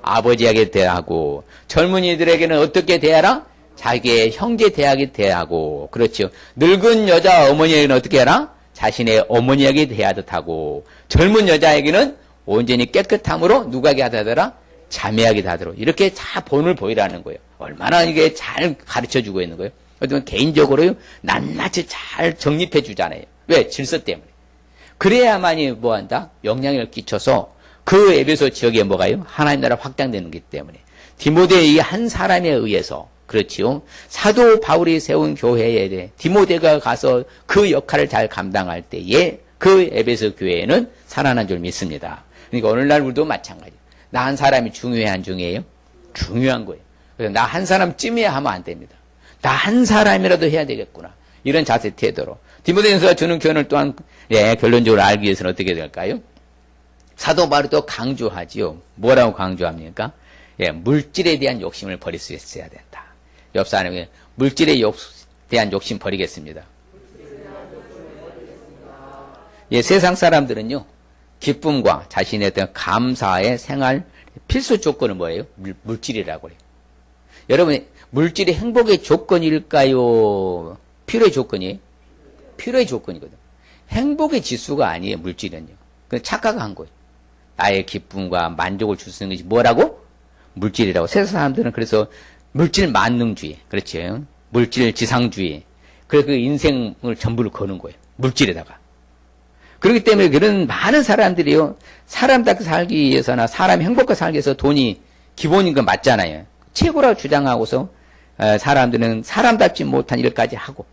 아버지에게 대하고 젊은이들에게는 어떻게 대하라? 자기의 형제 대하게 대하고 그렇죠. 늙은 여자 어머니에게는 어떻게 하라? 자신의 어머니에게 대하듯 하고 젊은 여자에게는 온전히 깨끗함으로 누구에게 하더라? 자매에게 하도록 이렇게 다 본을 보이라는 거예요. 얼마나 이게 잘 가르쳐주고 있는 거예요. 어쩌면 개인적으로요 낱낱이 잘 정립해 주잖아요. 왜? 질서 때문에. 그래야만이 뭐한다? 영향을 끼쳐서 그 에베소 지역에 뭐가요? 하나님 나라 확장되는 거기 때문에. 디모데의 한 사람에 의해서 그렇지요. 사도 바울이 세운 교회에 대해 디모데가 가서 그 역할을 잘 감당할 때에 그 에베소 교회는 살아난 줄 믿습니다. 그러니까 오늘날 우리도 마찬가지. 나 한 사람이 중요해 안 중요해요? 중요한 거예요. 그래서 나 한 사람 찜해야 하면 안 됩니다. 나 한 사람이라도 해야 되겠구나. 이런 자세 태도로. 디모데전서가 주는 교훈을 또한 결론적으로 알기 위해서는 어떻게 될까요? 사도 바울이 또 강조하지요. 뭐라고 강조합니까? 물질에 대한 욕심을 버릴 수 있어야 된다. 옆 사람에게 물질에 대한 욕심 버리겠습니다. 세상 사람들은요. 기쁨과 자신에 대한 감사의 생활 필수 조건은 뭐예요? 물질이라고 해요. 여러분, 물질이 행복의 조건일까요? 필요의 조건이에요? 필요의 조건이거든. 행복의 지수가 아니에요, 물질은요. 그건 착각한 거예요. 나의 기쁨과 만족을 줄 수 있는 것이 뭐라고? 물질이라고. 세상 사람들은 그래서 물질 만능주의, 그렇죠. 물질 지상주의. 그래서 그 인생을 전부를 거는 거예요. 물질에다가. 그렇기 때문에 그런 많은 사람들이요, 사람답게 살기 위해서나 사람 행복하게 살기 위해서 돈이 기본인 건 맞잖아요. 최고라고 주장하고서 사람들은 사람답지 못한 일까지 하고,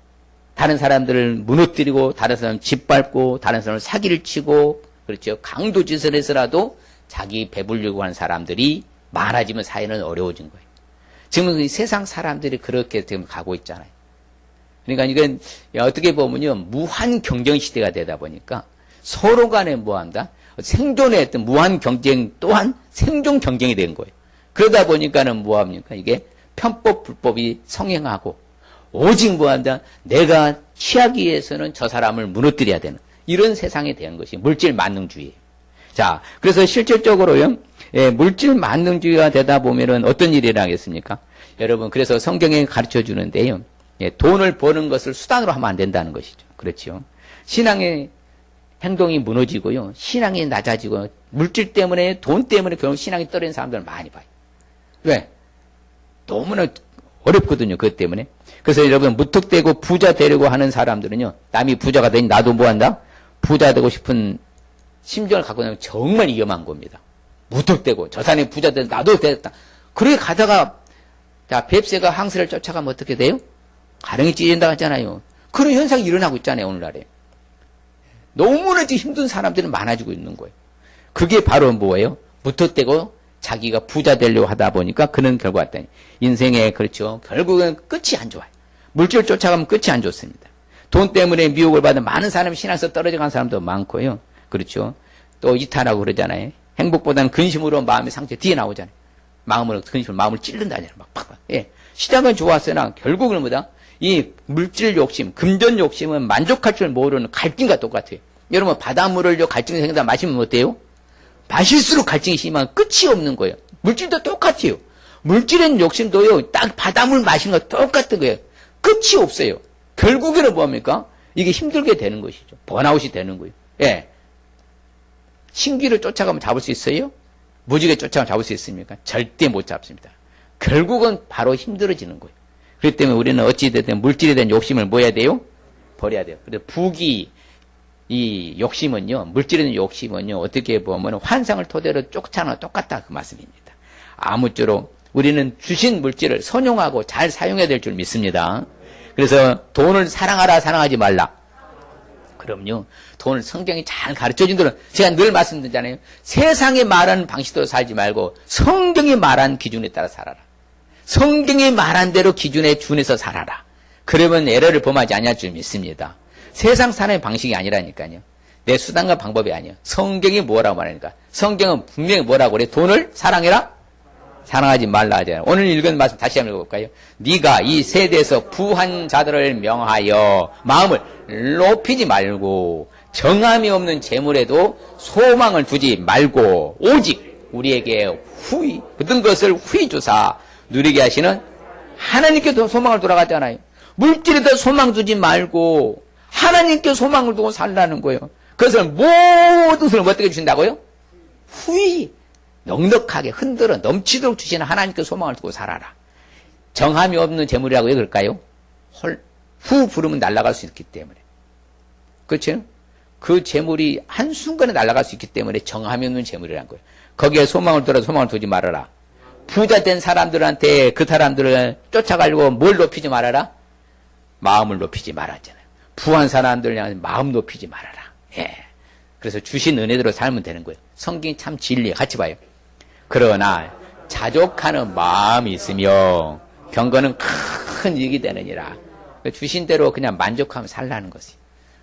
다른 사람들을 무너뜨리고, 다른 사람 짓밟고, 다른 사람을 사기를 치고, 그렇죠. 강도짓을 해서라도 자기 배불리고 하는 사람들이 많아지면 사회는 어려워진 거예요. 지금 세상 사람들이 그렇게 지금 가고 있잖아요. 그러니까 이건 어떻게 보면요, 무한 경쟁 시대가 되다 보니까 서로 간에 뭐한다? 생존의 어떤 무한 경쟁 또한 생존 경쟁이 된 거예요. 그러다 보니까는 뭐합니까? 이게 편법, 불법이 성행하고 오직 뭐한다? 내가 취하기 위해서는 저 사람을 무너뜨려야 되는 이런 세상이 된 것이 물질 만능주의예요. 자, 그래서 실질적으로요, 물질 만능주의가 되다 보면은 어떤 일이 일어나겠습니까? 여러분, 그래서 성경에 가르쳐 주는데요, 돈을 버는 것을 수단으로 하면 안 된다는 것이죠. 그렇죠. 신앙의 행동이 무너지고요, 신앙이 낮아지고, 물질 때문에, 돈 때문에 결국 신앙이 떨어진 사람들을 많이 봐요. 왜? 너무나 어렵거든요, 그것 때문에. 그래서 여러분, 무턱대고 부자 되려고 하는 사람들은요, 남이 부자가 되니 나도 뭐 한다? 부자 되고 싶은 심정을 갖고 있는 정말 위험한 겁니다. 무턱대고, 저 사람이 부자 되니 나도 되겠다. 그렇게 가다가, 자, 뱁새가 항새를 쫓아가면 어떻게 돼요? 가령이 찢어진다고 하잖아요. 그런 현상이 일어나고 있잖아요, 오늘날에. 너무나 힘든 사람들은 많아지고 있는 거예요. 그게 바로 뭐예요? 무턱대고 자기가 부자 되려고 하다 보니까 그런 결과가 왔다니. 인생에, 그렇죠. 결국은 끝이 안 좋아요. 물질 쫓아가면 끝이 안 좋습니다. 돈 때문에 미혹을 받은 많은 사람이 신앙에서 떨어져 간 사람도 많고요. 그렇죠. 또 이탈하고 그러잖아요. 행복보다는 근심으로 마음의 상처 뒤에 나오잖아요. 마음으로, 근심으로 마음을 찔른다잖아요. 막 팍팍. 시작은 좋았으나 결국은 뭐다? 이 물질 욕심, 금전 욕심은 만족할 줄 모르는 갈등과 똑같아요. 여러분 바닷물을 갈증이 생긴다 마시면 어때요? 마실수록 갈증이 심하면 끝이 없는 거예요. 물질도 똑같아요. 물질의 욕심도요. 딱 바닷물 마시는 거 똑같은 거예요. 끝이 없어요. 결국에는 뭡니까? 이게 힘들게 되는 것이죠. 번아웃이 되는 거예요. 예. 신기를 쫓아가면 잡을 수 있어요? 무지개 쫓아가면 잡을 수 있습니까? 절대 못 잡습니다. 결국은 바로 힘들어지는 거예요. 그렇기 때문에 우리는 어찌됐든 물질에 대한 욕심을 뭐 해야 돼요? 버려야 돼요. 그래서 이 욕심은요, 물질에 대한 욕심은요, 어떻게 보면 환상을 토대로 쫓아나 똑같다 그 말씀입니다. 아무쪼록 우리는 주신 물질을 선용하고 잘 사용해야 될 줄 믿습니다. 그래서 돈을 사랑하라, 사랑하지 말라. 그럼요. 돈을 성경이 잘 가르쳐준 대로 제가 늘 말씀드리잖아요. 세상이 말하는 방식대로 살지 말고 성경이 말한 기준에 따라 살아라. 성경이 말한 대로 기준에 준해서 살아라. 그러면 에러를 범하지 않을 줄 믿습니다. 세상 사람의 방식이 아니라니까요. 내 수단과 방법이 아니에요. 성경이 뭐라고 말하니까. 성경은 분명히 뭐라고 그래? 돈을 사랑해라? 사랑하지 말라 하잖아요. 오늘 읽은 말씀 다시 한번 읽어볼까요? 네가 이 세대에서 부한 자들을 명하여 마음을 높이지 말고 정함이 없는 재물에도 소망을 두지 말고 오직 우리에게 모든 것을 후히 주사 누리게 하시는 하나님께 소망을 돌아갔잖아요. 물질에다 소망 두지 말고 하나님께 소망을 두고 살라는 거예요. 그것을 모든 것을 어떻게 주신다고요? 후히 넉넉하게 흔들어 넘치도록 주시는 하나님께 소망을 두고 살아라. 정함이 없는 재물이라고 왜 그럴까요? 후 부르면 날아갈 수 있기 때문에. 그렇죠? 그 재물이 한순간에 날아갈 수 있기 때문에 정함이 없는 재물이라는 거예요. 거기에 소망을 들어 소망을 두지 말아라. 부자 된 사람들한테 그 사람들을 쫓아가려고 뭘 높이지 말아라? 마음을 높이지 말았잖아요. 부한 사람들 향해 마음 높이지 말아라. 예. 그래서 주신 은혜대로 살면 되는 거예요. 성경이 참 진리예요. 같이 봐요. 그러나 자족하는 마음이 있으며 경건은 큰 이익이 되느니라. 주신 대로 그냥 만족하면 살라는 것이.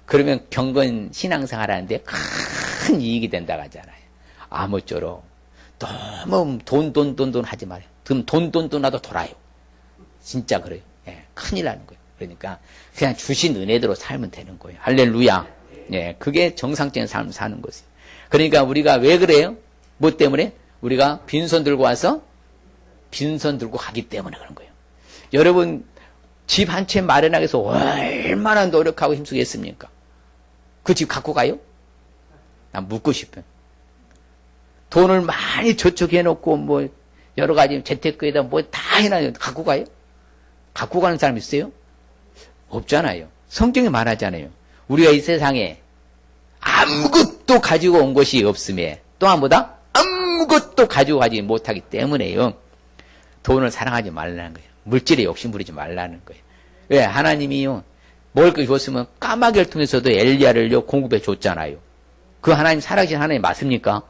그러면 경건 신앙생활 하는데 큰 이익이 된다고 하잖아요. 아무쪼록 너무 돈 하지 말아요. 그럼 돈 하도 돌아요. 진짜 그래요. 예, 큰일 나는 거예요. 그러니까 그냥 주신 은혜대로 살면 되는 거예요. 할렐루야. 예, 그게 정상적인 삶을 사는 것이에요. 그러니까 우리가 왜 그래요? 뭐 때문에? 우리가 빈손 들고 와서 빈손 들고 가기 때문에 그런 거예요. 여러분 집 한 채 마련하기 위해서 얼마나 노력하고 힘쓰겠습니까? 그 집 갖고 가요? 난 묻고 싶어요. 돈을 많이 저축해놓고 뭐 여러 가지 재테크에다 뭐 다 해놔요. 갖고 가요? 갖고 가는 사람 있어요? 없잖아요. 성경에 말하잖아요. 우리가 이 세상에 아무것도 가지고 온 것이 없음에 또한 뭐다? 아무것도 가지고 가지 못하기 때문에요. 돈을 사랑하지 말라는 거예요. 물질에 욕심 부리지 말라는 거예요. 왜? 하나님이요. 먹을 거 줬으면 까마귀를 통해서도 엘리야를요 공급해 줬잖아요. 그 하나님 살아계신 하나님 맞습니까?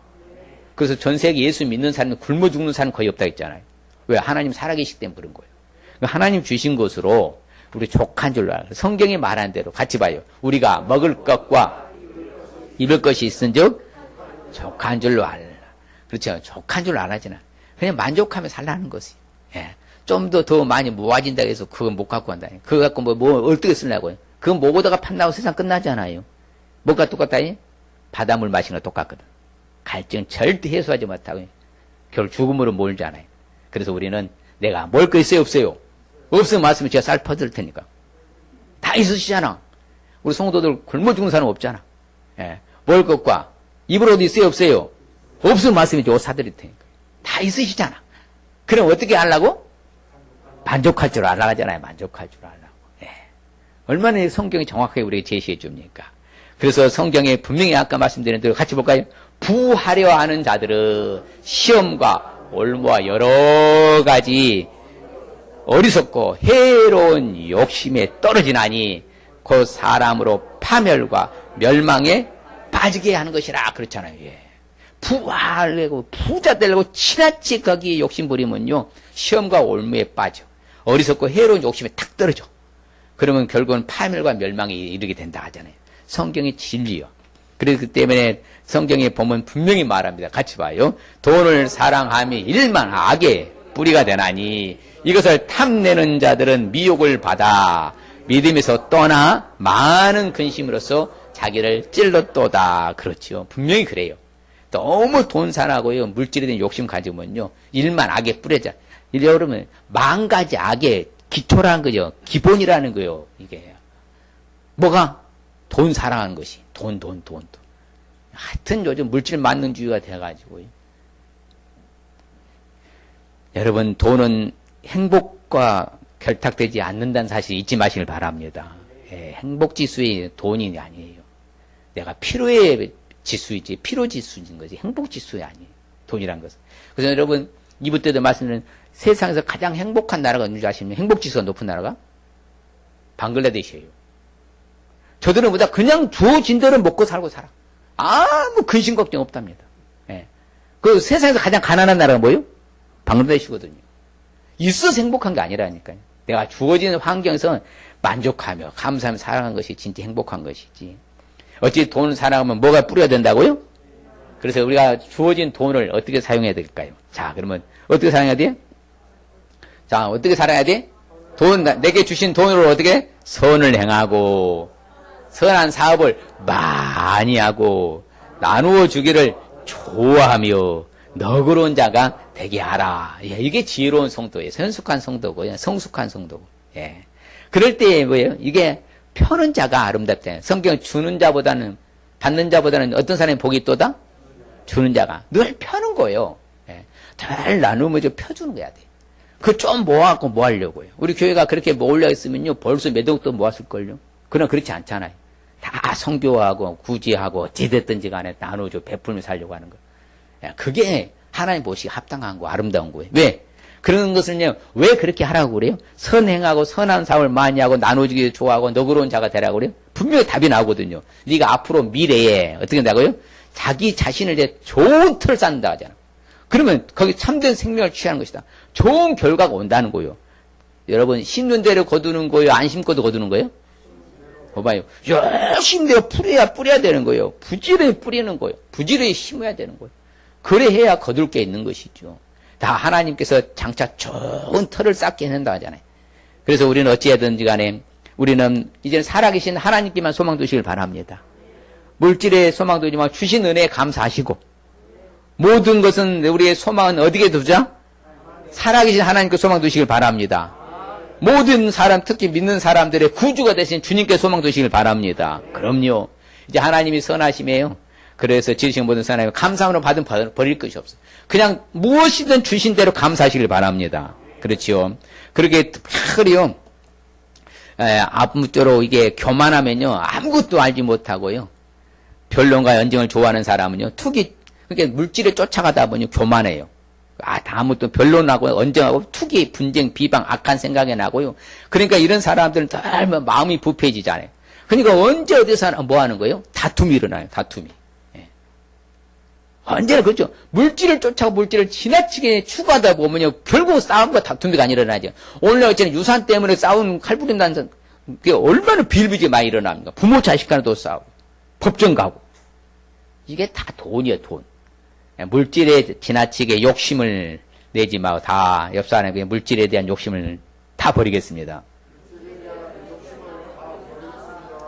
그래서 전 세계 예수 믿는 사람은 굶어 죽는 사람 거의 없다 했잖아요. 왜? 하나님 살아계시기 때문에 그런 거예요. 하나님 주신 것으로 우리 족한 줄로 알아요. 성경이 말한 대로 같이 봐요. 우리가 먹을 것과 입을 것이 있은즉 족한 줄로 알라. 그렇죠. 족한 줄로 알아지나. 그냥 만족하며 살라는 것이. 예. 좀 더 많이 모아진다 해서 그거 못 갖고 간다. 그거 갖고 뭐 어떻게 쓰려고요? 그거 모으다가 판다고 세상 끝나잖아요. 뭐가 똑같다? 바닷물 마시는 거 똑같거든. 갈증 절대 해소하지 못하고 결국 죽음으로 몰잖아요. 그래서 우리는 내가 먹을 거 있어요? 없어요? 없으면 말씀을 제가 쌀 퍼드릴 테니까. 다 있으시잖아. 우리 성도들 굶어 죽는 사람 없잖아. 예. 먹을 것과 입을 옷 있어요? 없어요? 없으면 말씀이 옷 사드릴 테니까. 다 있으시잖아. 그럼 어떻게 하려고? 만족할 줄 알아가잖아요. 만족할 줄 알라고. 예. 얼마나 성경이 정확하게 우리에게 제시해 줍니까? 그래서 성경에 분명히 아까 말씀드린 대로 같이 볼까요? 부하려 하는 자들은 시험과 올무와 여러 가지 어리석고 해로운 욕심에 떨어지나니 곧 사람으로 파멸과 멸망에 빠지게 하는 것이라 그렇잖아요. 예. 부하려고 부자 되려고 지나치 거기에 욕심 부리면요 시험과 올무에 빠져 어리석고 해로운 욕심에 탁 떨어져. 그러면 결국은 파멸과 멸망에 이르게 된다 하잖아요. 성경이 진리요. 그렇기 때문에 성경에 보면 분명히 말합니다. 같이 봐요. 돈을 사랑함이 일만 악의 뿌리가 되나니 이것을 탐내는 자들은 미혹을 받아 믿음에서 떠나 많은 근심으로써 자기를 찔렀도다. 그렇죠. 분명히 그래요. 너무 돈 사나고요. 물질에 대한 욕심 가지면요. 일만 악에 뿌려져. 이러면 만 가지 악의 기초라는 거죠. 기본이라는 거요. 이게. 뭐가? 돈 사랑하는 것이. 돈. 하여튼 요즘 물질 만능주의가 돼가지고요. 여러분, 돈은 행복과 결탁되지 않는다는 사실 잊지 마시길 바랍니다. 예, 행복지수의 돈이 아니에요. 내가 필요의 지수이지, 필요지수인 거지. 행복지수가 아니에요. 돈이란 것은. 그래서 여러분, 2부 때도 말씀드린 세상에서 가장 행복한 나라가 어딘지 아시면 행복지수가 높은 나라가 방글라데시예요. 저들은 보다 그냥 주어진 대로 먹고 살고 살아. 아무 근심 걱정 없답니다. 예. 그 세상에서 가장 가난한 나라가 뭐예요? 방글라데시거든요. 있어서 행복한 게 아니라니까요. 내가 주어지는 환경에서 만족하며 감사하며 살아가는 것이 진짜 행복한 것이지. 어찌 돈을 사랑하면 뭐가 뿌려야 된다고요? 그래서 우리가 주어진 돈을 어떻게 사용해야 될까요? 자, 그러면 어떻게 사용해야 돼요? 자, 어떻게 살아야 돼? 내게 주신 돈으로 어떻게? 선을 행하고, 선한 사업을 많이 하고, 나누어 주기를 좋아하며, 너그러운 자가 되게 하라. 예, 이게 지혜로운 성도예요. 성숙한 성도고요. 성숙한 성도고. 예. 그럴 때 뭐예요? 이게 펴는 자가 아름답다. 성경 주는 자보다는, 받는 자보다는 어떤 사람이 복이 있도다? 주는 자가. 늘 펴는 거예요. 예. 잘 나누면 좀 펴주는 거야 돼. 그 좀 모아갖고 뭐 하려고요? 우리 교회가 그렇게 모으려 했으면요, 벌써 몇 억도 모았을걸요? 그러나 그렇지 않잖아요. 다 성교하고, 구제하고, 어찌됐든지 간에 나눠줘, 베풀며 살려고 하는 거. 그게 하나님 보시기에 합당한 거, 아름다운 거예요. 왜? 그런 것을요, 왜 그렇게 하라고 그래요? 선행하고 선한 사업을 많이 하고 나눠주기 좋아하고 너그러운 자가 되라고 그래요? 분명히 답이 나오거든요. 네가 앞으로 미래에 어떻게 된다고요? 자기 자신을 이제 좋은 틀을 쌓는다 하잖아. 그러면 거기 참된 생명을 취하는 것이다. 좋은 결과가 온다는 거예요. 여러분, 심는 대로 거두는 거예요? 안 심고도 거두는 거예요? 봐봐요. 열심히 내가 뿌려야 되는 거예요. 부지런히 뿌리는 거예요. 부지런히 심어야 되는 거예요. 그래 해야 거둘 게 있는 것이죠. 다 하나님께서 장차 좋은 틀을 쌓게 해낸다 하잖아요. 그래서 우리는 어찌하든지 간에 우리는 이제는 살아계신 하나님께만 소망 두시길 바랍니다. 물질에 소망 두지 말고 주신 은혜에 감사하시고, 모든 것은 우리의 소망은 어디에 두자? 살아계신 하나님께 소망 두시길 바랍니다. 모든 사람, 특히 믿는 사람들의 구주가 되신 주님께 소망 두시길 바랍니다. 그럼요. 이제 하나님이 선하심이에요. 그래서 지으신 모든 사람이 감사함으로 받은 버릴 것이 없어요. 그냥 무엇이든 주신 대로 감사하시길 바랍니다. 그렇지요. 그렇게 특별히요, 아무쪼록 이게 교만하면요, 아무것도 알지 못하고요, 변론과 연정을 좋아하는 사람은요, 그게 물질에 쫓아가다 보니 교만해요. 다음부터 변론하고 언쟁하고 투기, 분쟁, 비방, 악한 생각이 나고요. 그러니까 이런 사람들은 늘 마음이 부패해지잖아요. 그러니까 언제 어디서 뭐 하는 거예요? 다툼이 일어나요. 다툼이. 예. 언제나 그렇죠. 물질을 쫓아가고 물질을 지나치게 추구하다 보면요, 결국 싸움과 다툼이 안 일어나죠. 오늘 어쨌든 유산 때문에 싸운 칼부림단전, 그게 얼마나 비일비재 많이 일어납니까? 부모 자식 간에도 싸우고, 법정 가고. 이게 다 돈이에요, 돈. 물질에 지나치게 욕심을 내지 말고 다 옆 사람에게 물질에 대한 욕심을 다 버리겠습니다.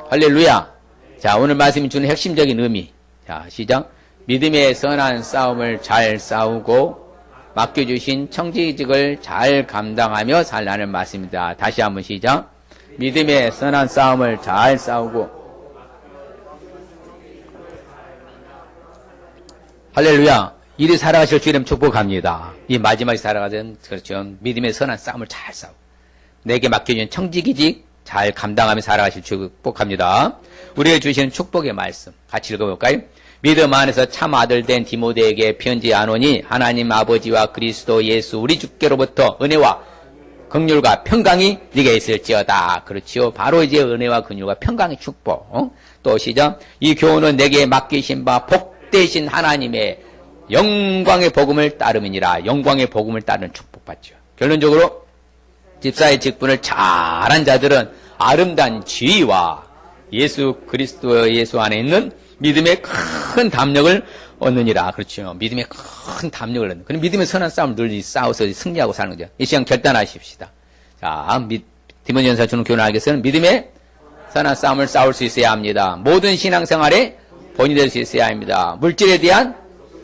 할렐루야. 자, 오늘 말씀이 주는 핵심적인 의미. 자, 시작. 믿음의 선한 싸움을 잘 싸우고 맡겨주신 청지직을 잘 감당하며 살라는 말씀입니다. 다시 한번 시작. 믿음의 선한 싸움을 잘 싸우고. 할렐루야. 이리 살아가실 주님 축복합니다. 이 마지막에 살아가던, 그렇죠, 믿음의 선한 싸움을 잘 싸우고 내게 맡겨진 청지기직 잘 감당하며 살아가실 축복합니다. 우리에게 주시는 축복의 말씀 같이 읽어볼까요? 믿음 안에서 참 아들 된 디모데에게 편지하노니 하나님 아버지와 그리스도 예수 우리 주께로부터 은혜와 긍휼과 평강이 네게 있을지어다. 그렇지요. 바로 이제 은혜와 긍휼과 평강의 축복. 또 시작. 이 교훈은 내게 맡기신 바 복되신 하나님의 영광의 복음을 따름이니라. 영광의 복음을 따르는 축복받죠. 결론적으로 집사의 직분을 잘한 자들은 아름다운 지위와 예수 그리스도 예수 안에 있는 믿음의 큰 담력을 얻느니라. 그렇죠. 믿음의 큰 담력을 얻는. 그럼 믿음의 선한 싸움을 늘 싸워서 승리하고 사는 거죠. 이 시간 결단하십시다. 자, 디모데전서 주는 교훈을 알겠어요. 믿음의 선한 싸움을 싸울 수 있어야 합니다. 모든 신앙생활에 본이 될 수 있어야 합니다. 물질에 대한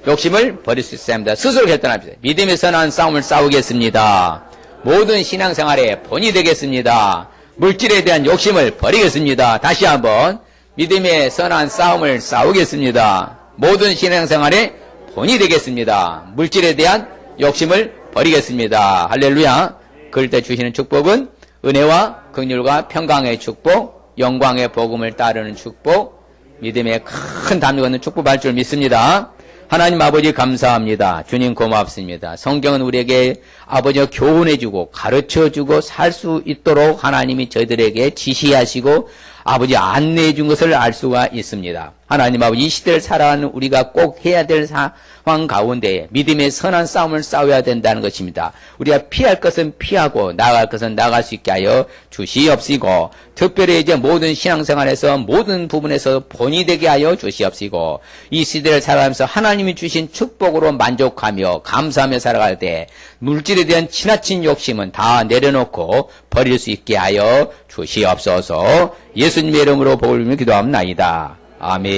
욕심을 버릴 수 있어야 합니다. 스스로 결단합니다. 믿음의 선한 싸움을 싸우겠습니다. 모든 신앙생활에 본이 되겠습니다. 물질에 대한 욕심을 버리겠습니다. 다시 한번 믿음의 선한 싸움을 싸우겠습니다. 모든 신앙생활에 본이 되겠습니다. 물질에 대한 욕심을 버리겠습니다. 할렐루야. 그럴 때 주시는 축복은 은혜와 긍휼과 평강의 축복, 영광의 복음을 따르는 축복, 믿음의 큰 담력 있는 축복할 줄 믿습니다. 하나님 아버지 감사합니다. 주님 고맙습니다. 성경은 우리에게 아버지가 교훈해주고 가르쳐주고 살 수 있도록 하나님이 저희들에게 지시하시고 아버지 안내해 준 것을 알 수가 있습니다. 하나님 아버지 이 시대를 살아가는 우리가 꼭 해야 될 상황 가운데 믿음의 선한 싸움을 싸워야 된다는 것입니다. 우리가 피할 것은 피하고 나갈 것은 나갈 수 있게 하여 주시옵시고 특별히 이제 모든 신앙생활에서 모든 부분에서 본이 되게 하여 주시옵시고 이 시대를 살아가면서 하나님이 주신 축복으로 만족하며 감사하며 살아갈 때 물질에 대한 지나친 욕심은 다 내려놓고 버릴 수 있게 하여 주시옵소서. 예수님의 이름으로 복을 빌며 기도합나이다. 아멘.